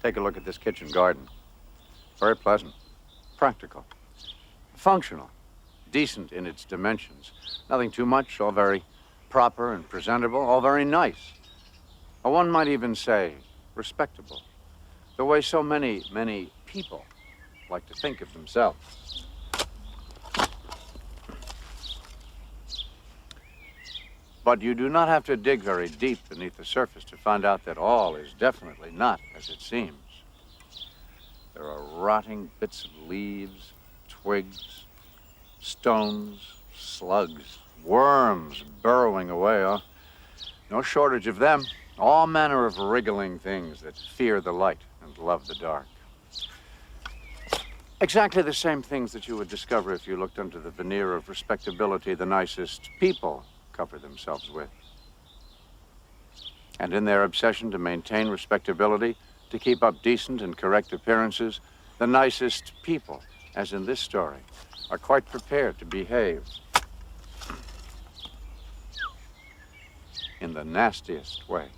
Take a look at this kitchen garden. Very pleasant, practical, functional, decent in its dimensions. Nothing too much, all very proper and presentable, all very nice. Or one might even say respectable. The way so many people like to think of themselves. But you do not have to dig very deep beneath the surface to find out that all is definitely not as it seems. There are rotting bits of leaves, twigs, stones, slugs, worms burrowing away. Oh, no shortage of them. All manner of wriggling things that fear the light and love the dark. Exactly the same things that you would discover if you looked under the veneer of respectability the nicest people cover themselves with. And in their obsession to maintain respectability, to keep up decent and correct appearances, the nicest people, as in this story, are quite prepared to behave in the nastiest way.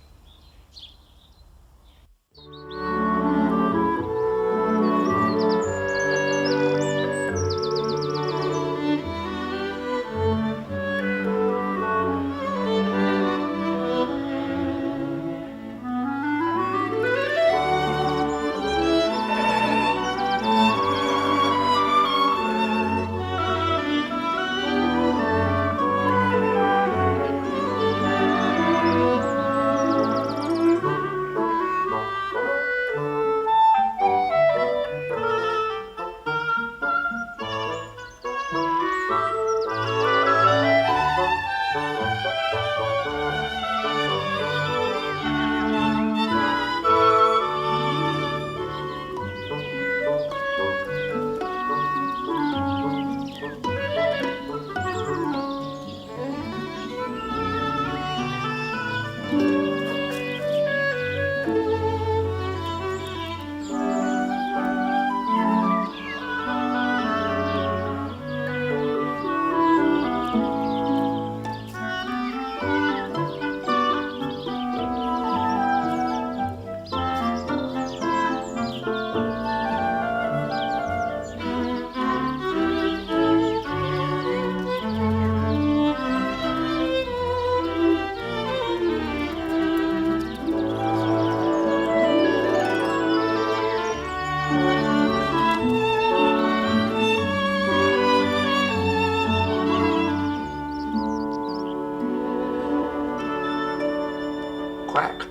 Quack.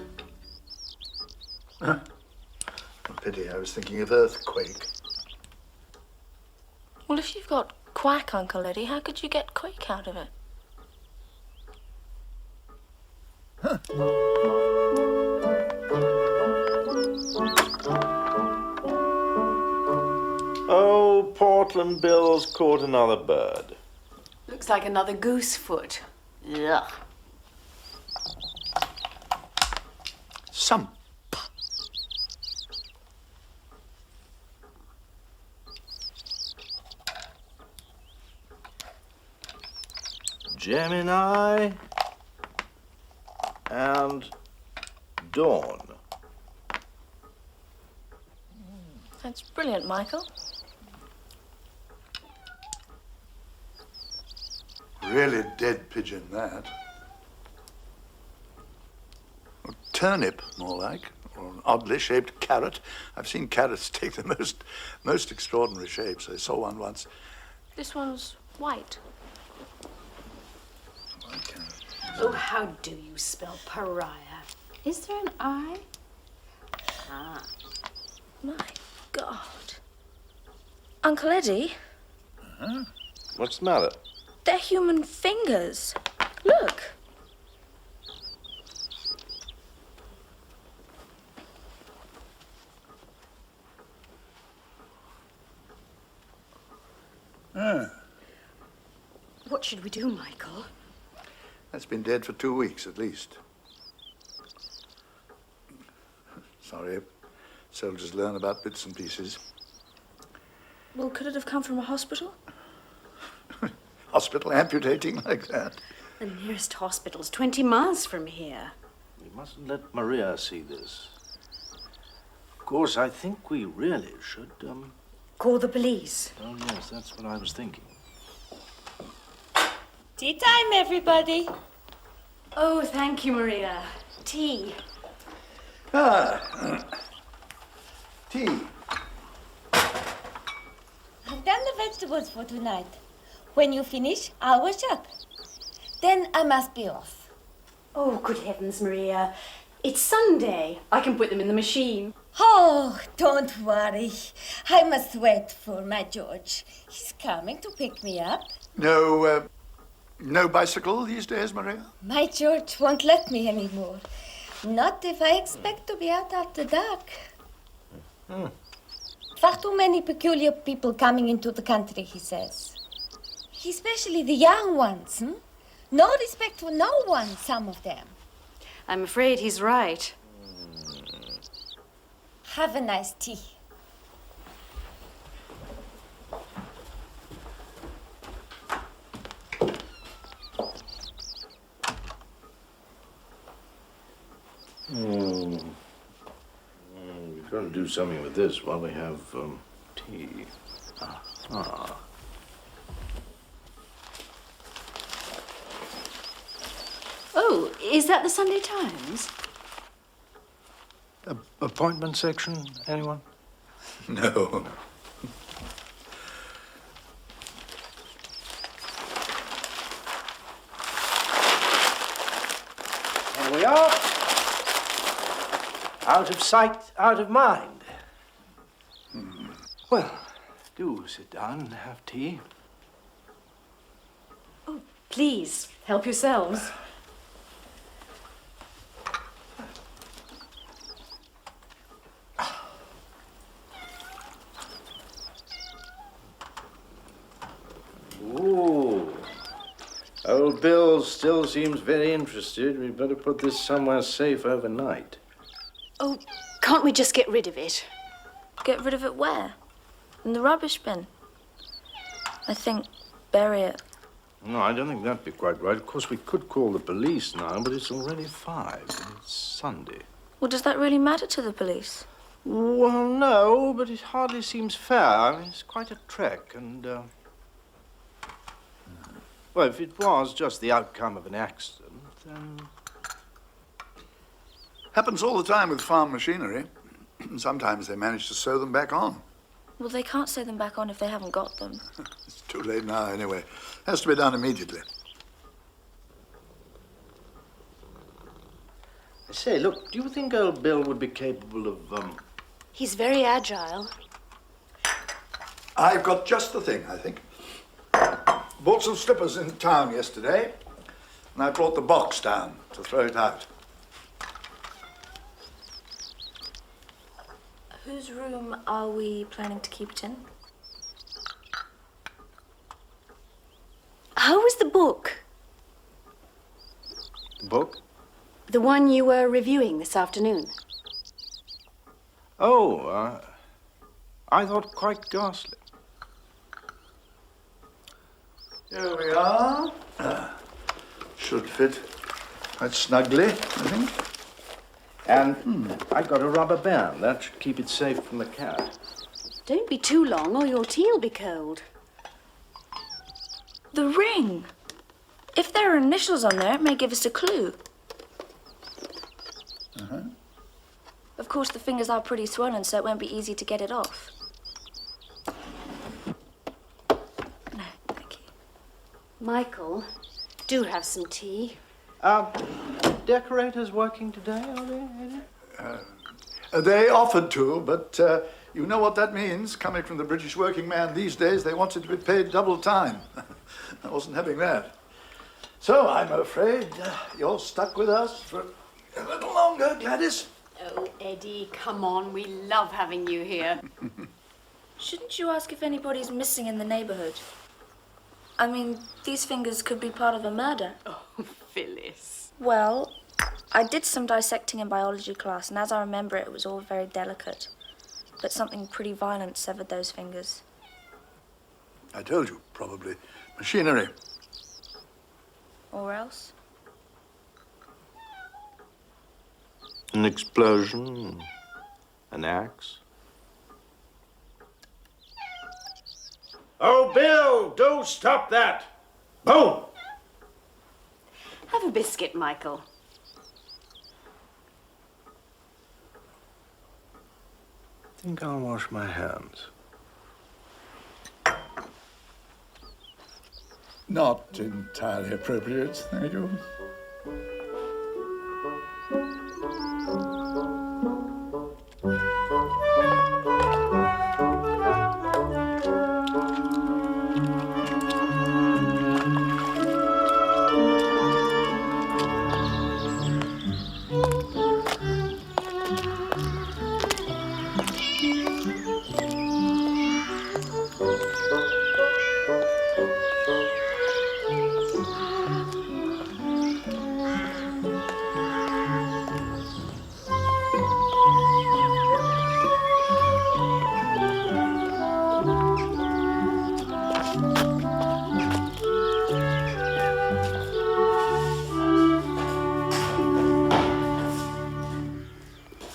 Huh? Pity, I was thinking of earthquake. Well, if you've got quack, Uncle Eddie, how could you get quake out of it? Huh. Oh, Portland Bill's caught another bird. Looks like another goose foot. Ugh. Some. Gemini and Dawn. That's brilliant, Michael. Really dead pigeon, that. A turnip, more like, or an oddly shaped carrot. I've seen carrots take the most extraordinary shapes. I saw one once. This one's white. Oh, how do you spell pariah? Is there an I? Ah. My God. Uncle Eddie? Uh-huh. What's the matter? They're human fingers. Look. Ah. What should we do, Michael? That's been dead for 2 weeks at least. Sorry, soldiers learn about bits and pieces. Well, could it have come from a hospital? Hospital amputating like that? The nearest hospital's 20 miles from here. We mustn't let Maria see this. Of course, I think we really should, Call the police. Oh, yes, that's what I was thinking. Tea time, everybody. Oh, thank you, Maria. Tea. Tea. I've done the vegetables for tonight. When you finish, I'll wash up. Then I must be off. Oh, good heavens, Maria. It's Sunday. I can put them in the machine. Oh, don't worry. I must wait for my George. He's coming to pick me up. No bicycle these days, Maria? My George won't let me anymore. Not if I expect to be out after dark. Far too many peculiar people coming into the country, he says. Especially the young ones, No respect for no one, some of them. I'm afraid he's right. Have a nice tea. We've got to do something with this while we have, tea. Oh, is that the Sunday Times? Appointment section, anyone? No. Here we are. Out of sight, out of mind. Well, do sit down and have tea. Oh, please, help yourselves. Ooh. Old Bill still seems very interested. We'd better put this somewhere safe overnight. Oh, can't we just get rid of it? Get rid of it where? In the rubbish bin? I think bury it. No, I don't think that'd be quite right. Of course, we could call the police now, but it's already 5. And it's Sunday. Well, does that really matter to the police? Well, no, but it hardly seems fair. I mean, it's quite a trek, and, well, if it was just the outcome of an accident, then... Happens all the time with farm machinery. Sometimes they manage to sew them back on. Well, they can't sew them back on if they haven't got them. It's too late now, anyway. Has to be done immediately. I say, look, do you think old Bill would be capable of, He's very agile. I've got just the thing, I think. Bought some slippers in town yesterday, and I brought the box down to throw it out. Whose room are we planning to keep it in? How was the book? the book? The one you were reviewing this afternoon. Oh, I thought quite ghastly. Here we are. Should fit quite snugly, I think. And I got a rubber band. That should keep it safe from the cat. Don't be too long or your tea'll be cold. The ring. If there are initials on there, it may give us a clue. Of course, the fingers are pretty swollen, so it won't be easy to get it off. No, thank you. Michael, do have some tea. Decorators working today, are they, Eddie? They offered to, but you know what that means. Coming from the British working man these days, they wanted to be paid double time. I wasn't having that. So I'm afraid you're stuck with us for a little longer, Gladys. Oh, Eddie, come on. We love having you here. Shouldn't you ask if anybody's missing in the neighborhood? I mean, these fingers could be part of a murder. Oh, Phyllis. Well, I did some dissecting in biology class, and as I remember it, it was all very delicate. But something pretty violent severed those fingers. I told you, probably machinery. Or else? An explosion, An axe? Oh, Bill, do stop that! Boom! Have a biscuit, Michael. I think I'll wash my hands. Not entirely appropriate, thank you.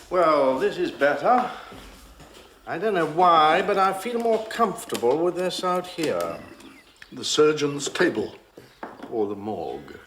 Well, this is better. I don't know why, but I feel more comfortable with this out here. The surgeon's table. Or the morgue.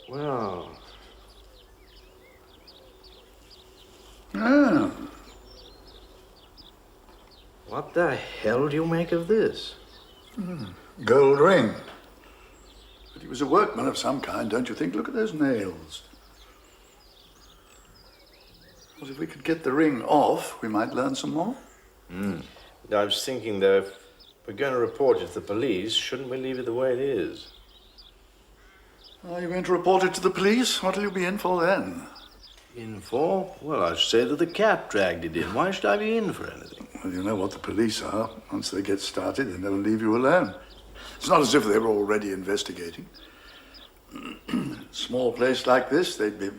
Well, Ah, what the hell do you make of this? gold ring. But he was a workman of some kind, don't you think? Look at those nails. Well, if we could get the ring off, we might learn some more. I was thinking, though, if we're going to report it to the police, shouldn't we leave it the way it is? Are you going to report it to the police? What'll you be in for then? In for? Well, I should say that the cat dragged it in. Why should I be in for anything? Well, you know what the police are. Once they get started, they never leave you alone. It's not as if they were already investigating. Small place like this, they'd be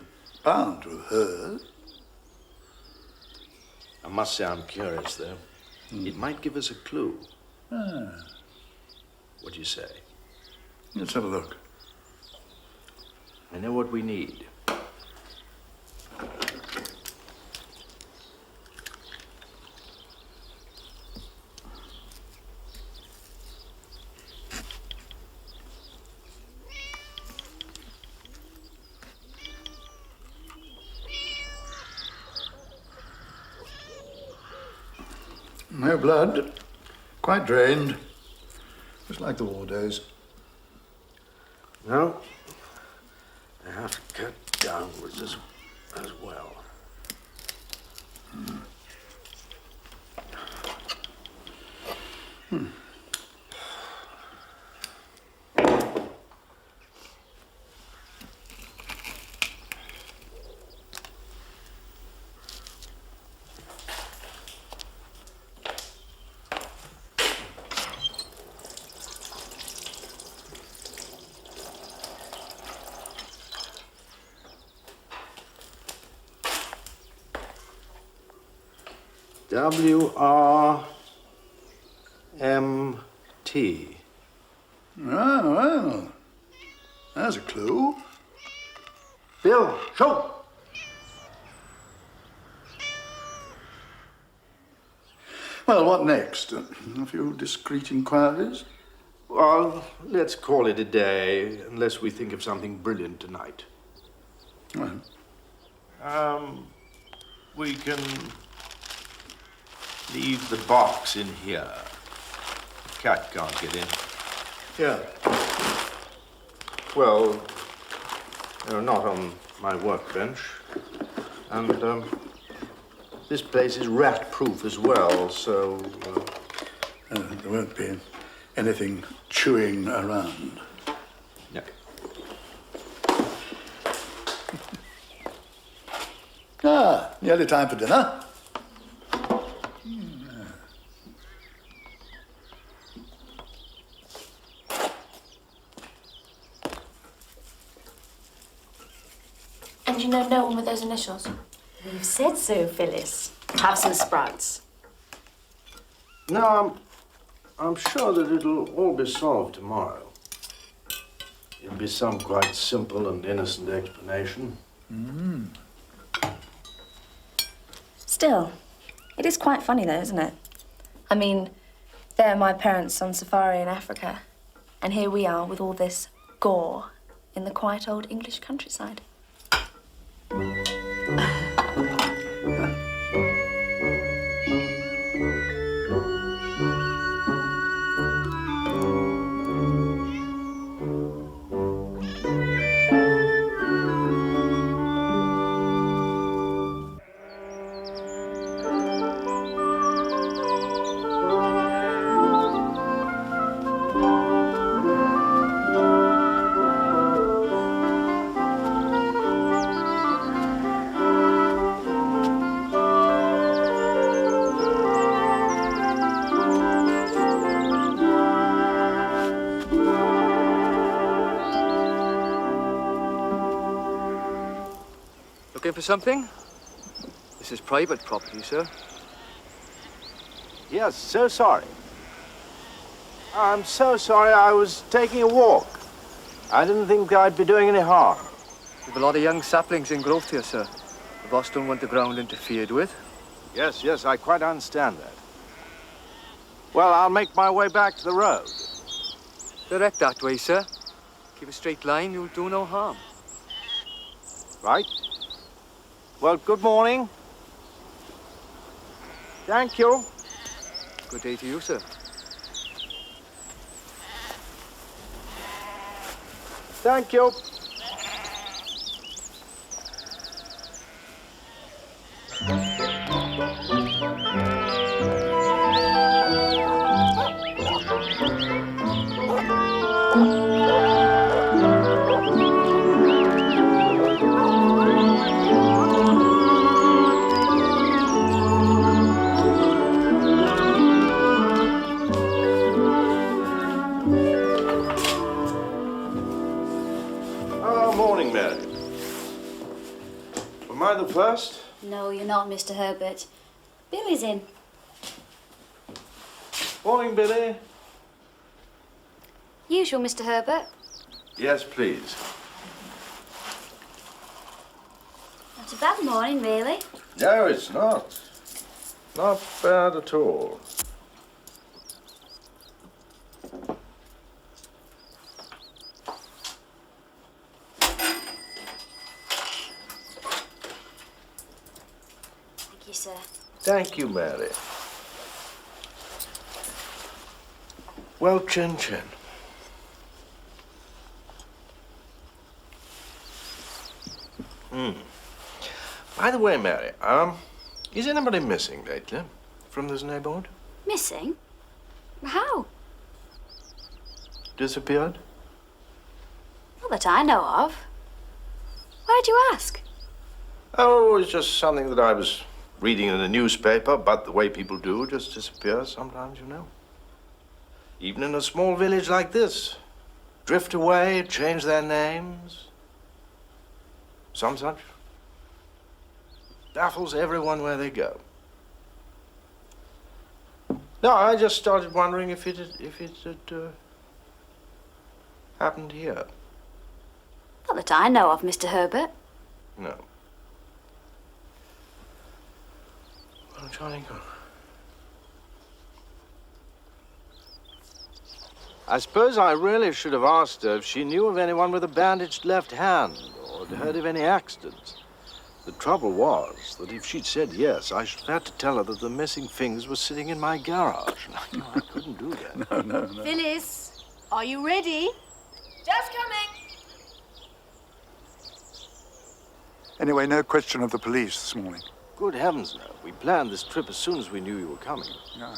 bound to have heard. I must say I'm curious, though. It might give us a clue. What do you say? Let's have a look. I know what we need. No blood. Quite drained. Just like the war days. No. I have to cut downwards as well. WRMT. Ah, well. There's a clue. Bill, show! Well, what next? A few discreet inquiries? Well, let's call it a day, unless we think of something brilliant tonight. Well, We can leave the box in here. The cat can't get in. yeah. Well, not on my workbench. And this place is rat-proof as well, so... There won't be anything chewing around. Ah, nearly time for dinner. And you know no one with those initials? You've said so, Phyllis. Have some sprouts. No, I'm sure that it'll all be solved tomorrow. It'll be some quite simple and innocent explanation. Still, it is quite funny though, isn't it? I mean, there are my parents on safari in Africa, and here we are with all this gore in the quiet old English countryside. Looking for something? This is private property, sir. Yes, so sorry. I'm so sorry. I was taking a walk. I didn't think I'd be doing any harm. We've a lot of young saplings in growth here, sir. The boss don't want the ground interfered with. Yes, I quite understand that. Well, I'll make my way back to the road. Direct that way, sir. Keep a straight line, you'll do no harm. Right? Well, good morning. Thank you. Good day to you, sir. Thank you. Morning, Mary. Am I the first? No, you're not, Mr. Herbert. Billy's in. Morning, Billy. Usual, Mr. Herbert. Yes, please. Not a bad morning, really. No, it's not. Not bad at all. Thank you, sir. Thank you, Mary. Well, Chin Chin. By the way, Mary, is anybody missing lately from this neighborhood? Missing? How? Disappeared? Not that I know of. Why'd you ask? Oh, it's just something that I was reading in the newspaper, but the way people do just disappear sometimes, you know. Even in a small village like this. Drift away, change their names. Some such. Baffles everyone where they go. No, I just started wondering if it had happened here. Not that I know of, Mr. Herbert. No. Well, Johnny, go. I suppose I really should have asked her if she knew of anyone with a bandaged left hand or had heard of any accidents. The trouble was that if she'd said yes, I should have had to tell her that the missing things were sitting in my garage. No, I couldn't do that. No. Phyllis, are you ready? Just coming. Anyway, no question of the police this morning. Good heavens, no. We planned this trip as soon as we knew you were coming. Yeah.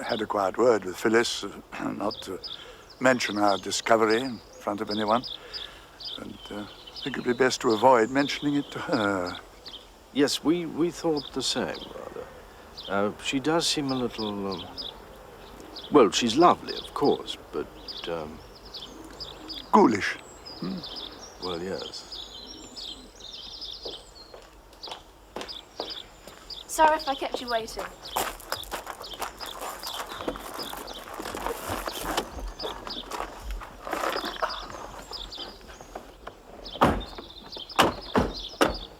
Had a quiet word with Phyllis, not to mention our discovery in front of anyone. And I think it'd be best to avoid mentioning it to her. Yes, we thought the same, rather. She does seem a little, well, she's lovely, of course, but, Ghoulish. well, yes. Sorry if I kept you waiting.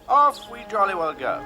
Off we jolly well go.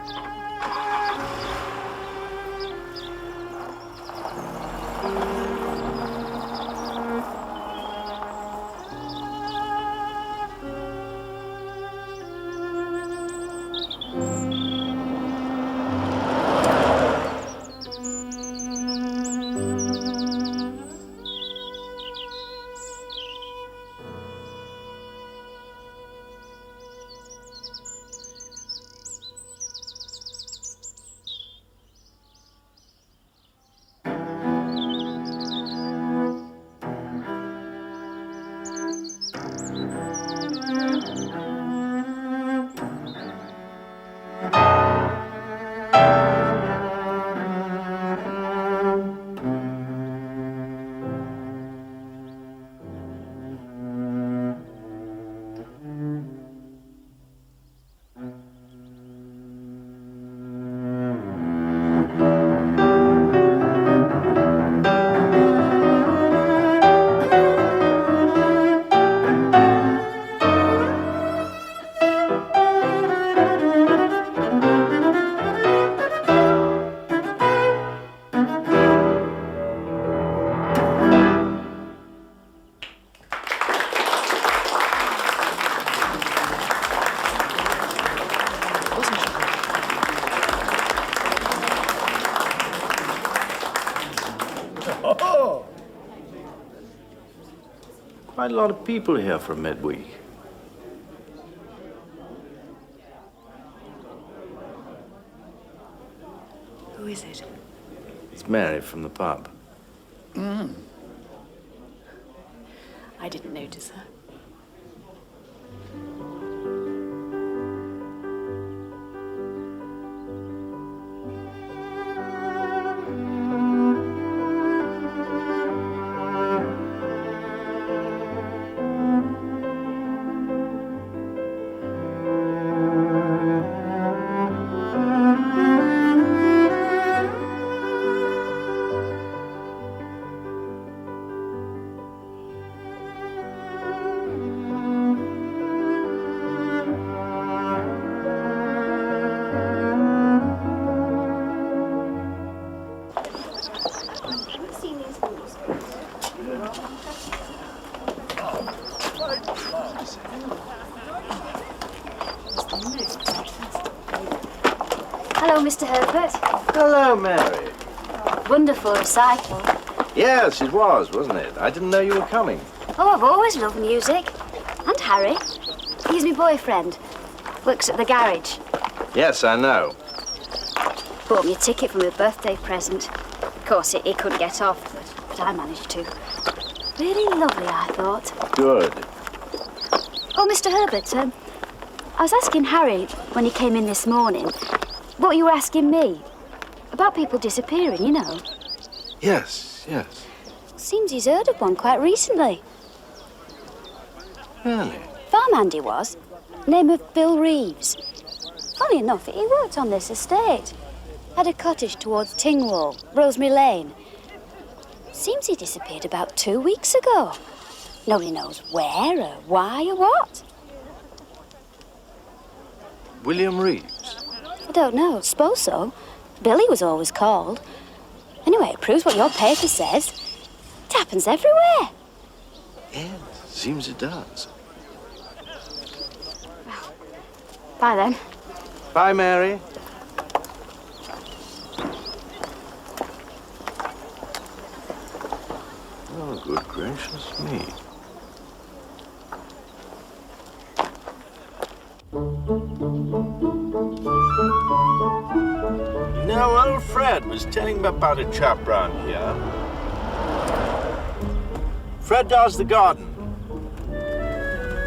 Quite a lot of people here for midweek. Who is it? It's Mary from the pub. I didn't notice her. Hello, Mr. Herbert. Hello, Mary. Wonderful recital. Yes, it was, wasn't it? I didn't know you were coming. Oh, I've always loved music. And Harry. He's my boyfriend. Works at the garage. Yes, I know. Bought me a ticket for my birthday present. Of course, he couldn't get off, but I managed to. Really lovely, I thought. Good. Oh, Mr. Herbert, I was asking Harry when he came in this morning what you were asking me. About people disappearing, you know. Yes, yes. Seems he's heard of one quite recently. Really? Farmhand he was. Name of Bill Reeves. Funny enough, he worked on this estate. Had a cottage towards Tingwall, Rosemary Lane. Seems he disappeared about 2 weeks ago. Nobody knows where or why or what. William Reeves? I don't know. Suppose so. Billy was always called. Anyway, it proves what your paper says. It happens everywhere. Yes, seems it does. Bye then. Bye, Mary. Oh, good gracious me. You know, old Fred was telling me about a chap round here. Fred does the garden.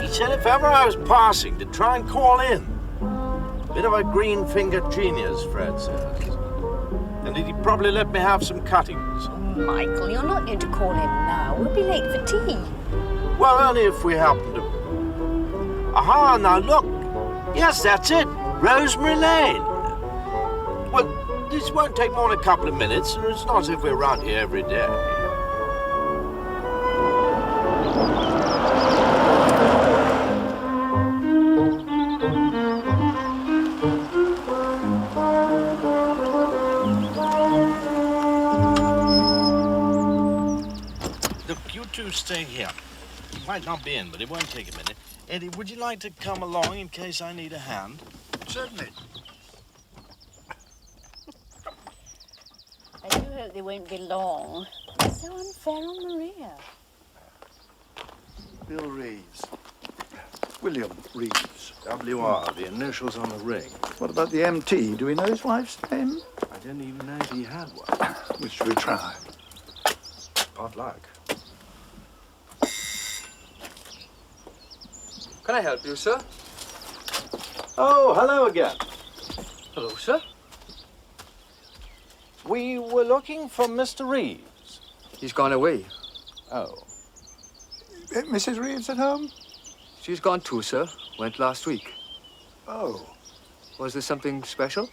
He said if ever I was passing to try and call in. Bit of a green-fingered genius, Fred says. And he'd probably let me have some cuttings. Michael, you're not going to call him now. We'll be late for tea. Well, only if we happen to... Aha, now look. Yes, that's it. Rosemary Lane. Well, this won't take more than a couple of minutes, and it's not as if we're around here every day. Look, you two stay here. You might not be in, but it won't take a minute. Eddie, would you like to come along in case I need a hand? Certainly. I do hope they won't be long. It's so unfair on Maria. Bill Reeves. William Reeves. WR, the initials on the ring. What about the MT? Do we know his wife's name? I didn't even know he had one. Which we try. Pot luck. Can I help you, sir? Oh, hello again. Hello, sir. We were looking for Mr. Reeves. He's gone away. Oh. Mrs. Reeves at home? She's gone too, sir. Went last week. Oh. Was there something special?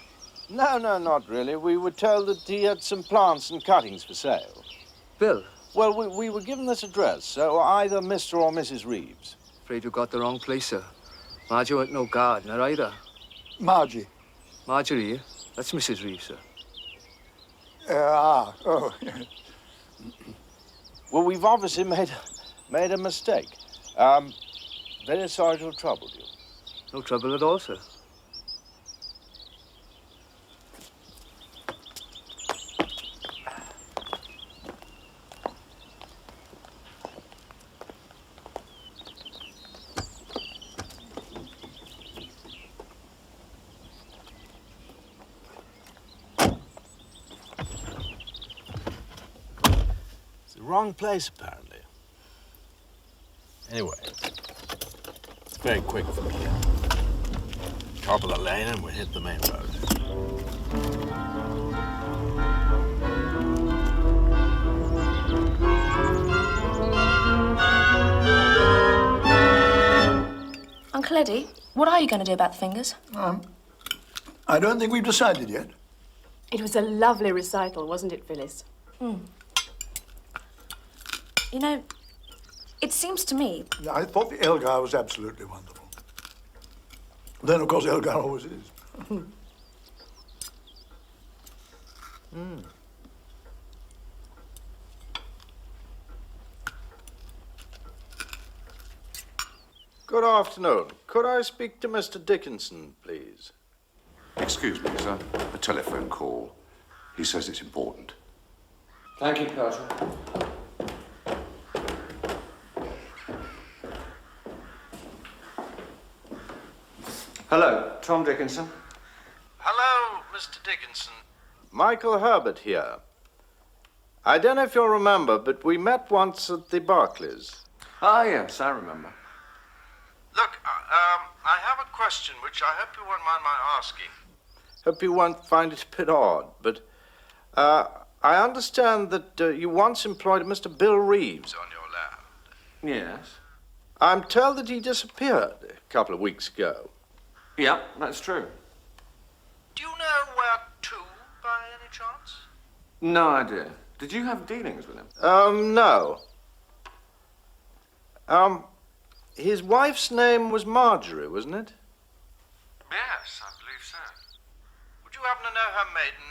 No, not really. We were told that he had some plants and cuttings for sale. Bill, Well, we were given this address, so either Mr. or Mrs. Reeves. afraid you got the wrong place, sir. Margie ain't no gardener either. Margie. Marjorie, that's Mrs. Reeves, sir. Oh. Well, we've obviously made a mistake. Very sorry to have troubled you. No trouble at all, sir. Wrong place, apparently. Anyway, it's very quick from here. Top of the lane and we hit the main road. Uncle Eddie, what are you going to do about the fingers? I don't think we've decided yet. It was a lovely recital, wasn't it, Phyllis? You know, it seems to me... I thought the Elgar was absolutely wonderful. Then, of course, Elgar always is. Good afternoon. Could I speak to Mr. Dickinson, please? Excuse me, sir. A telephone call. He says it's important. Thank you, Carter. Hello, Tom Dickinson. Hello, Mr. Dickinson. Michael Herbert here. I don't know if you'll remember, but we met once at the Barclays. Ah, yes, I remember. Look, I have a question which I hope you won't mind my asking. Hope you won't find it a bit odd, but I understand that you once employed Mr. Bill Reeves on your land. Yes. I'm told that he disappeared a couple of weeks ago. Yeah, that's true. Do you know where to, by any chance? No idea. Did you have dealings with him? No. His wife's name was Marjorie, wasn't it? Yes, I believe so. Would you happen to know her maiden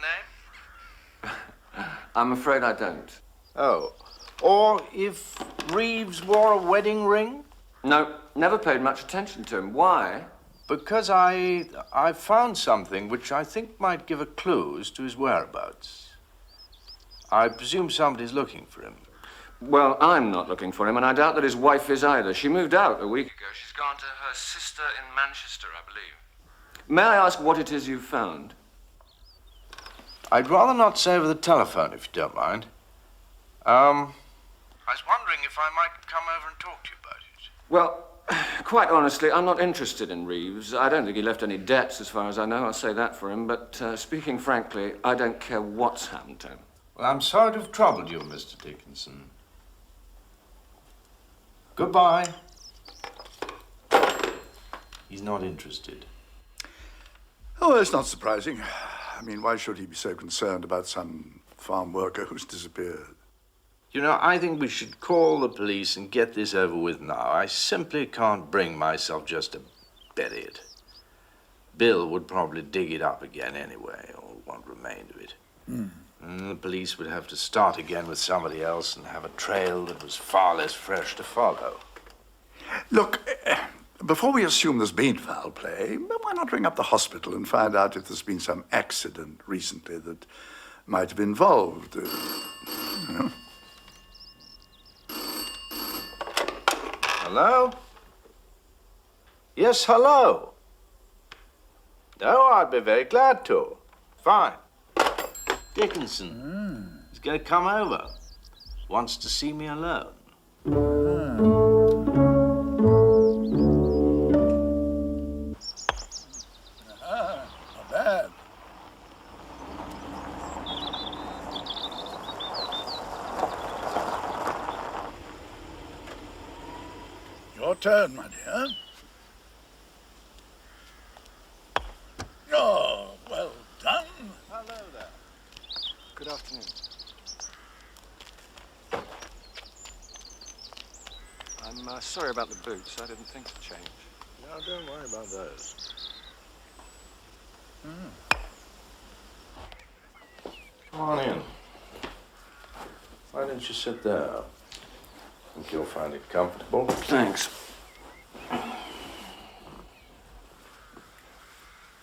name? I'm afraid I don't. Oh. Or if Reeves wore a wedding ring? No, never paid much attention to him. Why? Because I found something which I think might give a clue as to his whereabouts. I presume somebody's looking for him. Well, I'm not looking for him, and I doubt that his wife is either. She moved out a week ago. She's gone to her sister in Manchester, I believe. May I ask what it is you've found? I'd rather not say over the telephone, if you don't mind. I was wondering if I might come over and talk to you about it. Well, Quite honestly, I'm not interested in Reeves. I don't think he left any debts, as far as I know. I'll say that for him. But speaking frankly, I don't care what's happened to him. Well, I'm sorry to have troubled you, Mr. Dickinson. Goodbye. He's not interested. Oh, well, it's not surprising. I mean, why should he be so concerned about some farm worker who's disappeared? You know, I think we should call the police and get this over with now. I simply can't bring myself just to bury it. Bill would probably dig it up again anyway, or what remained of it. And the police would have to start again with somebody else and have a trail that was far less fresh to follow. Look, before we assume there's been foul play, why not ring up the hospital and find out if there's been some accident recently that might have involved, you know? Hello? Yes, hello. No, I'd be very glad to. Fine. Dickinson. He's going to come over. Wants to see me alone. Not bad. Your turn, my dear. Oh, well done. Hello there. Good afternoon. I'm sorry about the boots. I didn't think to change. No, don't worry about those. Come on in. Why don't you sit there? Think you'll find it comfortable. Thanks.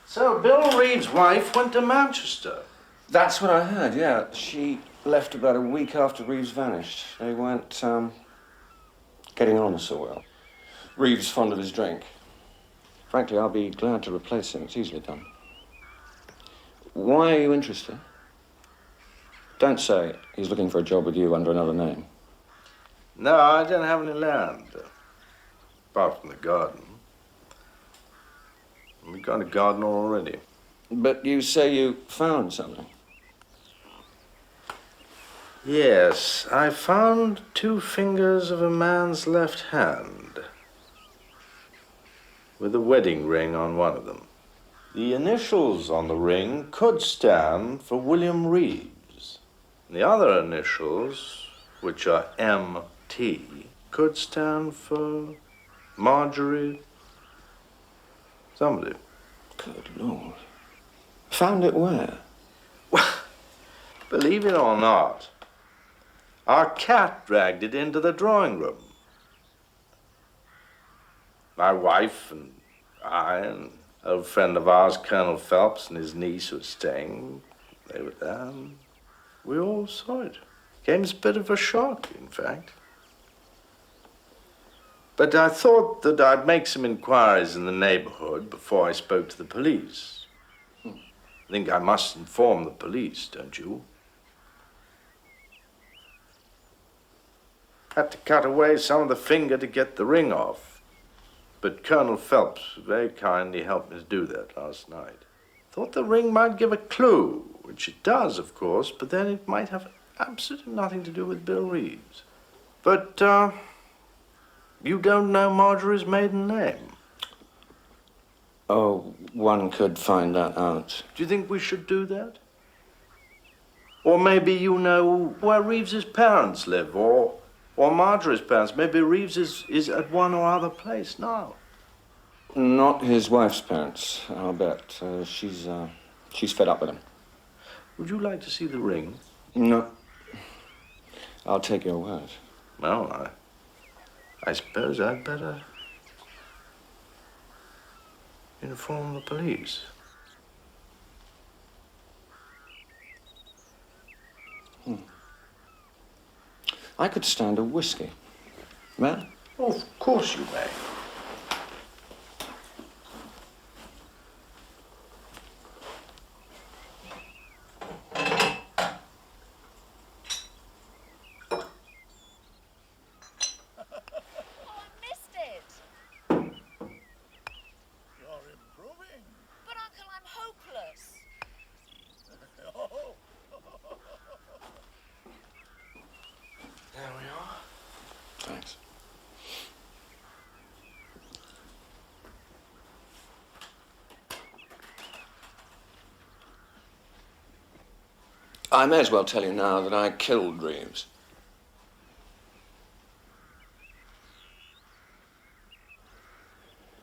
So, Bill Reeves' wife went to Manchester. That's what I heard, yeah. She left about a week after Reeves vanished. They weren't, getting on so well. Reeves fond of his drink. Frankly, I'll be glad to replace him. It's easily done. Why are you interested? Don't say he's looking for a job with you under another name. No, I don't have any land. Apart from the garden. We've got a gardener already. But you say you found something. Yes, I found 2 fingers of a man's left hand with a wedding ring on one of them. The initials on the ring could stand for William Reeves. The other initials, which are M.T., could stand for Marjorie somebody. Good Lord. Found it where? Well, believe it or not, our cat dragged it into the drawing room. My wife and I and an old friend of ours, Colonel Phelps, and his niece were staying. They were there, and we all saw it. Came as a bit of a shock, in fact. But I thought that I'd make some inquiries in the neighborhood before I spoke to the police. I think I must inform the police, don't you? Had to cut away some of the finger to get the ring off. But Colonel Phelps very kindly helped me to do that last night. Thought the ring might give a clue, which it does, of course, but then it might have absolutely nothing to do with Bill Reeves. But, you don't know Marjorie's maiden name? Oh, one could find that out. Do you think we should do that? Or maybe you know where Reeves's parents live, or Marjorie's parents. Maybe Reeves is at one or other place now. Not his wife's parents, I'll bet. She's fed up with him. Would you like to see the ring? No. I'll take your word. Well, I suppose I'd better inform the police. I could stand a whiskey. May I? Oh, of course you may. I may as well tell you now that I killed Reeves.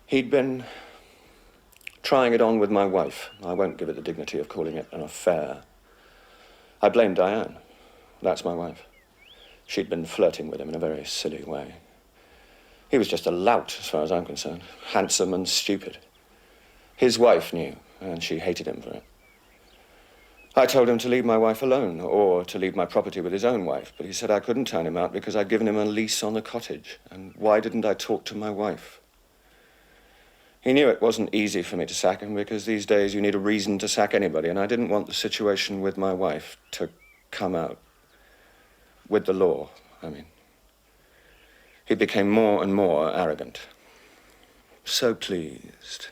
He'd been trying it on with my wife. I won't give it the dignity of calling it an affair. I blame Diane. That's my wife. She'd been flirting with him in a very silly way. He was just a lout, as far as I'm concerned. Handsome and stupid. His wife knew, and she hated him for it. I told him to leave my wife alone, or to leave my property with his own wife, but he said I couldn't turn him out because I'd given him a lease on the cottage. And why didn't I talk to my wife? He knew it wasn't easy for me to sack him because these days you need a reason to sack anybody, and I didn't want the situation with my wife to come out. With the law, I mean. He became more and more arrogant. So pleased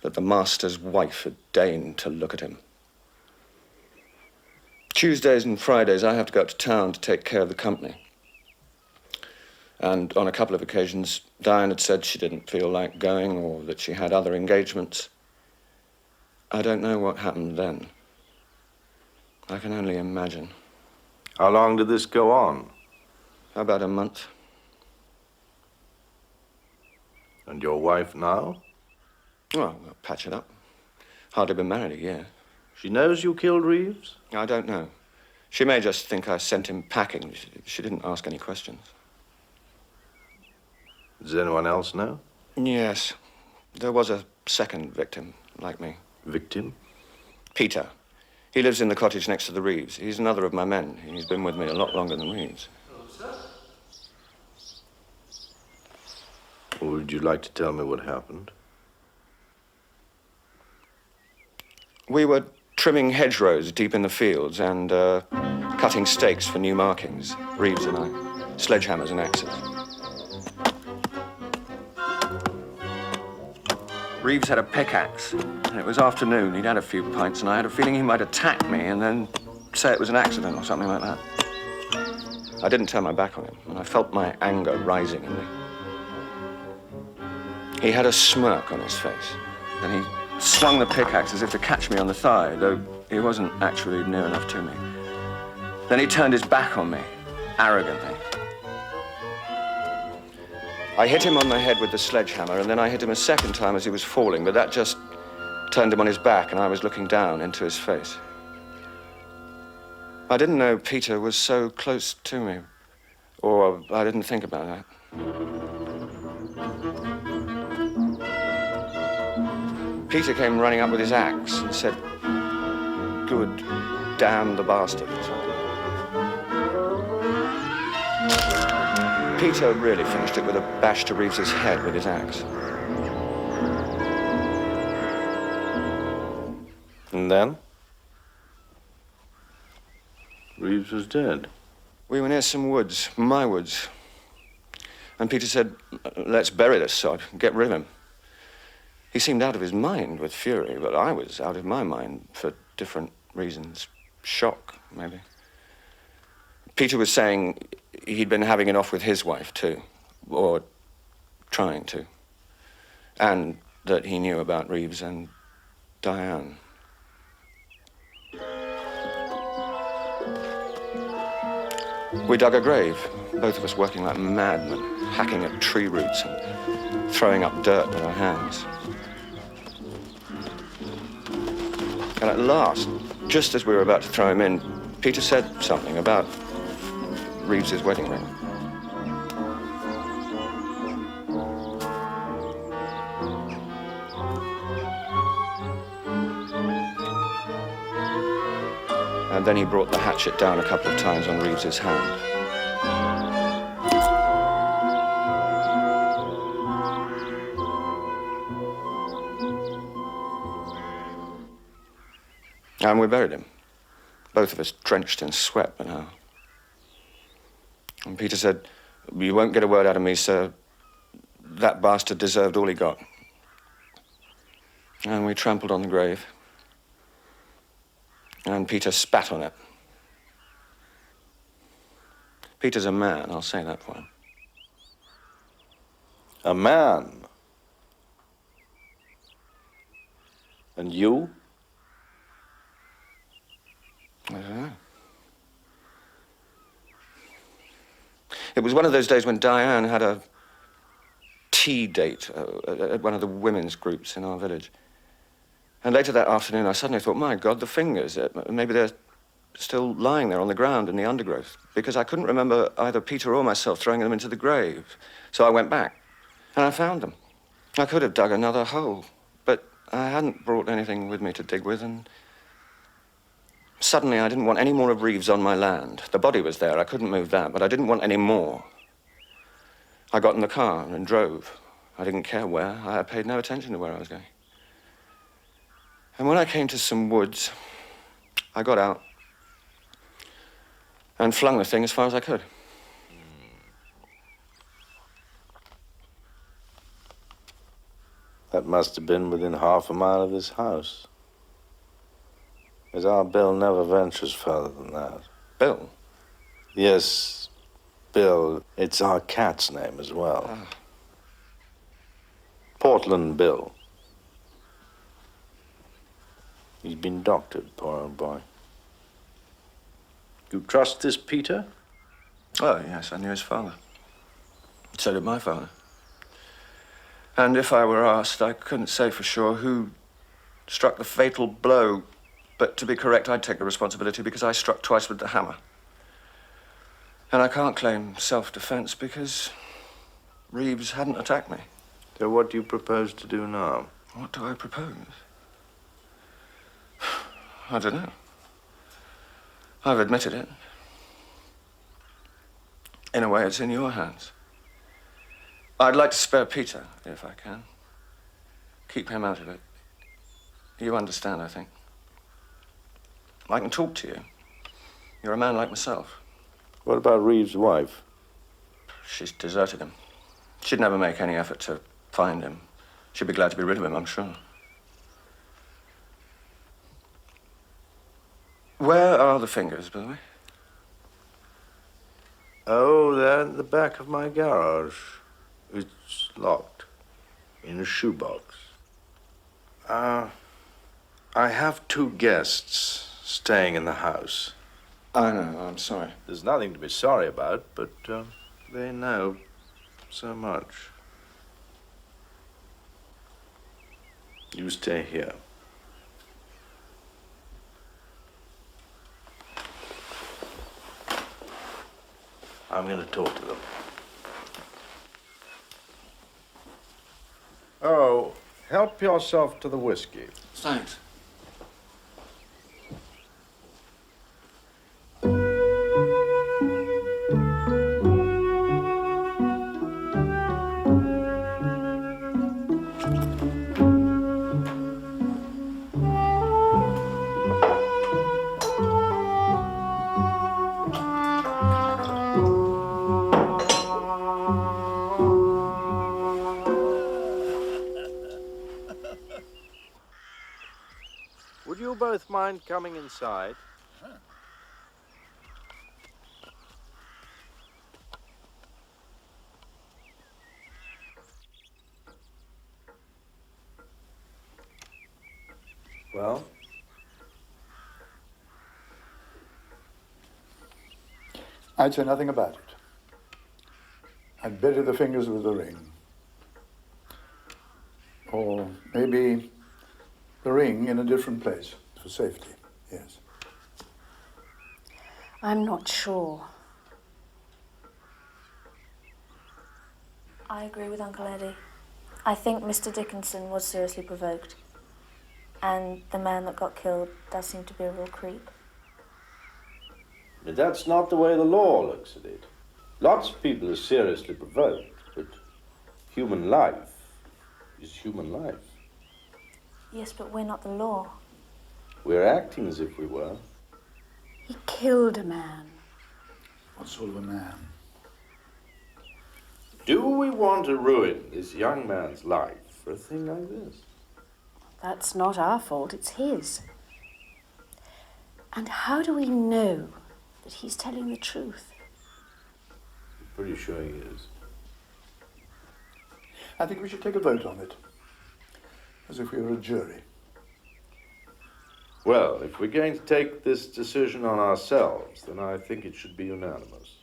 that the master's wife had deigned to look at him. Tuesdays and Fridays, I have to go up to town to take care of the company. And on a couple of occasions, Diane had said she didn't feel like going or that she had other engagements. I don't know what happened then. I can only imagine. How long did this go on? About a month. And your wife now? Well, we'll patch it up. Hardly been married a year. She knows you killed Reeves? I don't know. She may just think I sent him packing. She didn't ask any questions. Does anyone else know? Yes. There was a second victim, like me. Victim? Peter. He lives in the cottage next to the Reeves. He's another of my men. He's been with me a lot longer than Reeves. Would you like to tell me what happened? We were trimming hedgerows deep in the fields and cutting stakes for new markings, Reeves and I, sledgehammers and axes. Reeves had a pickaxe, and it was afternoon. He'd had a few pints, and I had a feeling he might attack me and then say it was an accident or something like that. I didn't turn my back on him, and I felt my anger rising in me. He had a smirk on his face, and he swung the pickaxe as if to catch me on the thigh, though he wasn't actually near enough to me. Then he turned his back on me, arrogantly. I hit him on the head with the sledgehammer, and then I hit him a second time as he was falling, but that just turned him on his back, and I was looking down into his face. I didn't know Peter was so close to me, or I didn't think about that. Peter came running up with his axe and said, "Good, damn the bastard," or something. Peter really finished it with a bash to Reeves's head with his axe. And then? Reeves was dead. We were near some woods, my woods. And Peter said, "Let's bury this sod, get rid of him." He seemed out of his mind with fury, but I was out of my mind for different reasons. Shock, maybe. Peter was saying he'd been having it off with his wife, too. Or trying to. And that he knew about Reeves and Diane. We dug a grave, both of us working like madmen, hacking at tree roots and throwing up dirt with our hands. And at last, just as we were about to throw him in, Peter said something about Reeves's wedding ring. And then he brought the hatchet down a couple of times on Reeves's hand. And we buried him, both of us drenched in sweat by now. And Peter said, "You won't get a word out of me, sir. That bastard deserved all he got." And we trampled on the grave. And Peter spat on it. Peter's a man, I'll say that for him. A man? And you? I don't know. It was one of those days when Diane had a tea date at one of the women's groups in our village. And later that afternoon, I suddenly thought, my God, the fingers, maybe they're still lying there on the ground in the undergrowth, because I couldn't remember either Peter or myself throwing them into the grave. So I went back, and I found them. I could have dug another hole, but I hadn't brought anything with me to dig with, and suddenly I didn't want any more of Reeves on my land. The body was there, I couldn't move that, but I didn't want any more. I got in the car and drove. I didn't care where. I paid no attention to where I was going. And when I came to some woods, I got out and flung the thing as far as I could. That must have been within half a mile of this house. As our Bill never ventures further than that. Bill? Yes, Bill. It's our cat's name as well. Portland Bill. He's been doctored, poor old boy. You trust this Peter? Oh, yes, I knew his father. So did my father. And if I were asked, I couldn't say for sure who struck the fatal blow. But to be correct, I'd take the responsibility because I struck twice with the hammer. And I can't claim self-defense because Reeves hadn't attacked me. So what do you propose to do now? What do I propose? I don't know. I've admitted it. In a way, it's in your hands. I'd like to spare Peter, if I can. Keep him out of it. You understand, I think. I can talk to you. You're a man like myself. What about Reeves' wife? She's deserted him. She'd never make any effort to find him. She'd be glad to be rid of him, I'm sure. Where are the fingers, by the way? Oh, they're in the back of my garage. It's locked. In a shoebox. I have 2 guests staying in the house. I know, I'm sorry. There's nothing to be sorry about, but they know so much. You stay here. I'm going to talk to them. Oh, help yourself to the whiskey. Thanks. Would you both mind coming inside? Well? I'd say nothing about it. I'd bury the fingers with the ring. Or maybe the ring in a different place for safety, yes. I'm not sure. I agree with Uncle Eddie. I think Mr. Dickinson was seriously provoked. And the man that got killed does seem to be a real creep. But that's not the way the law looks at it. Lots of people are seriously provoked, but human life is human life. Yes, but we're not the law. We're acting as if we were. He killed a man. What sort of a man? Do we want to ruin this young man's life for a thing like this? That's not our fault, it's his. And how do we know that he's telling the truth? I'm pretty sure he is. I think we should take a vote on it, as if we were a jury. Well, if we're going to take this decision on ourselves, then I think it should be unanimous.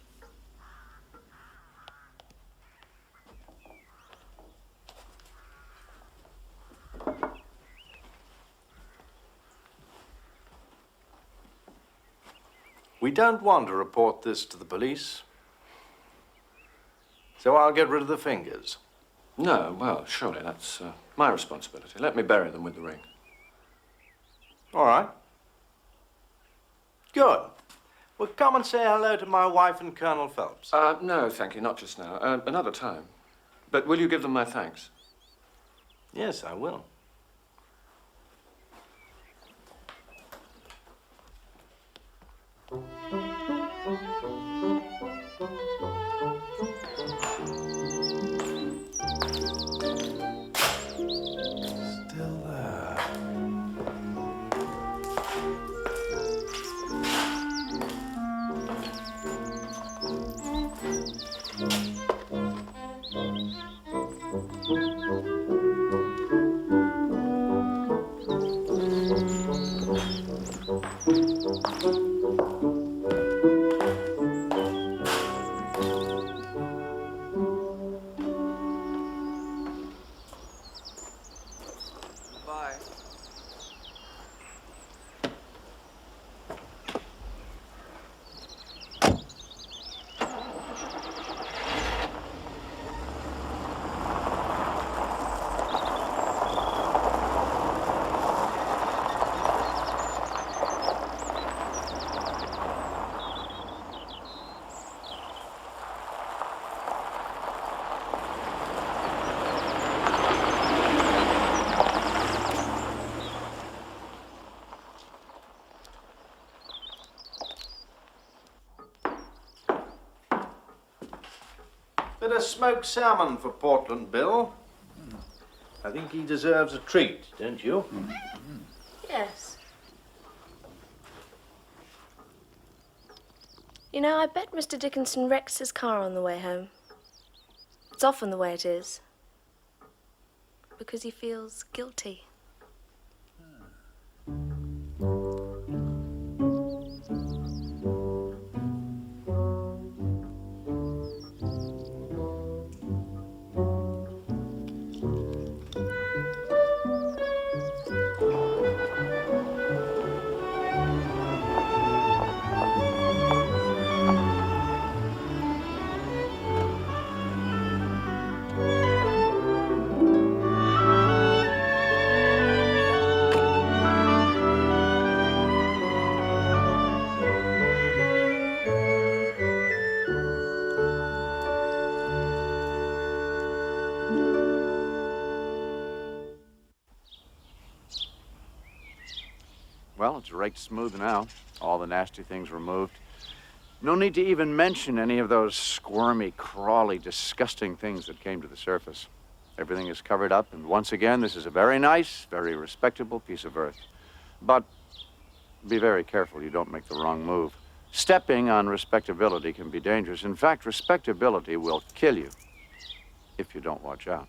We don't want to report this to the police. So I'll get rid of the fingers. No, well, surely that's my responsibility. Let me bury them with the ring. All right. Good. Well, come and say hello to my wife and Colonel Phelps. No, thank you, not just now. Another time. But will you give them my thanks? Yes, I will. Still there. Bye. Bit of smoked salmon for Portland Bill. I think he deserves a treat, don't you? Yes. You know, I bet Mr. Dickinson wrecks his car on the way home. It's often the way it is. Because he feels guilty. Well, it's raked smooth now. All the nasty things removed. No need to even mention any of those squirmy, crawly, disgusting things that came to the surface. Everything is covered up, and once again, this is a very nice, very respectable piece of earth. But be very careful you don't make the wrong move. Stepping on respectability can be dangerous. In fact, respectability will kill you if you don't watch out.